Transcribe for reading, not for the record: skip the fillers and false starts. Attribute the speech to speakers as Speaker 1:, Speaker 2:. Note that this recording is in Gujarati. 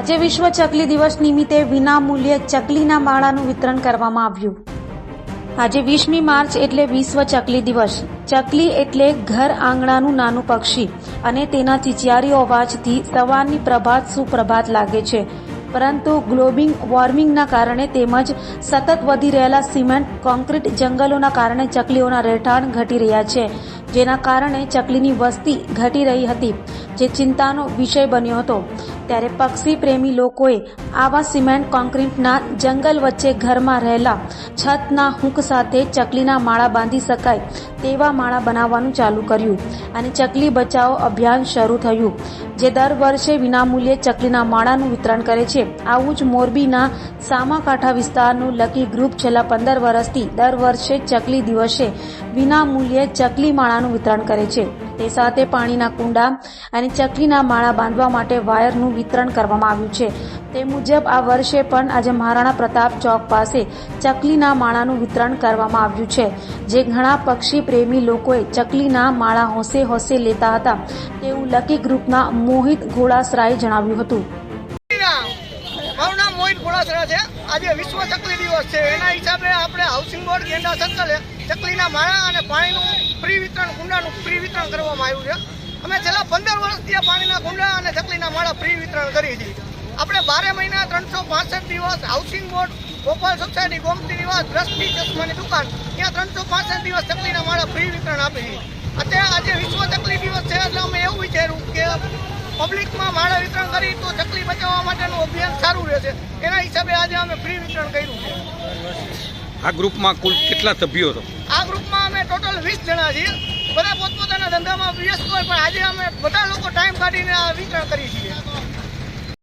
Speaker 1: આજે વિશ્વ ચકલી દિવસ નિમિત્તે વિનામૂલ્યે ચકલીના માળાનું વિતરણ કરવામાં આવ્યું। આજે 20મી માર્ચ એટલે વિશ્વ ચકલી દિવસ। ચકલી એટલે ઘર આંગણાનું નાનું પક્ષી અને તેના ચિચિયારી અવાજથી સવારની પ્રભાત સુપ્રભાત લાગે છે, પરંતુ ગ્લોબલ વોર્મિંગના કારણે તેમજ સતત વધી રહેલા સિમેન્ટ કોન્ક્રીટ જંગલોના કારણે ચકલીઓના રહેઠાણ ઘટી રહ્યા છે, જેના કારણે ચકલીની વસ્તી ઘટી રહી હતી, જે ચિંતાનો વિષય બન્યો હતો। ત્યારે પક્ષી પ્રેમી લોકોએ આવા સિમેન્ટ કોન્ક્રીટના જંગલ વચ્ચે ઘરમાં રહેલા છતના હૂક સાથે ચકલીના માળા બાંધી શકાય તેવા માળા બનાવવાનું ચાલુ કર્યું અને ચકલી બચાવો અભિયાન શરૂ થયું, જે દર વર્ષે વિનામૂલ્યે ચકલીના માળાનું વિતરણ કરે છે। આવું જ મોરબીના સામાકાંઠા વિસ્તારનું લકી ગ્રુપ છેલ્લા 15 વર્ષથી દર વર્ષે ચકલી દિવસે વિનામૂલ્યે ચકલી માળાનું વિતરણ કરે છે। તે સાથે પાણીના કુંડા અને ચકલીના માળા બાંધવા માટે વાયરનું વિતરણ કરવામાં આવ્યું છે। તે મુજબ આ વર્ષે પણ આજે મહારાણા પ્રતાપ ચોક પાસે ચકલીના માળાનું વિતરણ કરવામાં આવ્યું છે, જે ઘણા પક્ષી પ્રેમી લોકોએ ચકલીના માળા હોંશે હોંશે લેતા હતા, તેવું લકી ગ્રુપના મોહિત ઘોડાસરાએ જણાવ્યું હતું।
Speaker 2: મારું નામ મોહિત ઘોડાસરા છે। આજે વિશ્વ ચકલી દિવસ છે, એના હિસાબે આપણે હાઉસિંગ બોર્ડ ગેંડા સર્કલે ચકલીના માળા અને પાણીનું ફ્રી વિતરણ, કુંડાનું ફ્રી વિતરણ કરવામાં આવ્યું છે। અમે છેલ્લા 15 વર્ષથી પાણીના કુંડા અને ચકલીના માળા ફ્રી વિતરણ કરીએ છીએ। આપણે 12 મહિના 365 દિવસ housing board, Gopal society, Gomti નિવાસ, દ્રષ્ટિ ચશ્માની દુકાન, ત્યાં 365 દિવસ ચકલીના માળા ફ્રી વિતરણ આપીએ છીએ। અત્યારે આજે વિશ્વ ચકલી દિવસ છે એટલે અમે એવું વિચાર્યું કે પબ્લિકમાં માળા વિતરણ કરી તો ચકલી બચાવવા માટેનું અભિયાન સારું રહેશે, એના હિસાબે આજે અમે ફ્રી વિતરણ કર્યું છે।
Speaker 3: આ ગ્રુપમાં કુલ કેટલા સભ્યો છો?
Speaker 2: આ ગ્રુપમાં અમે ટોટલ 20 જણા છીએ। બધા પોતપોતાના ધંધામાં વ્યસ્ત હોય, પણ આજે અમે બધા લોકો ટાઈમ કાઢીને આ વિતરણ કરીએ છીએ।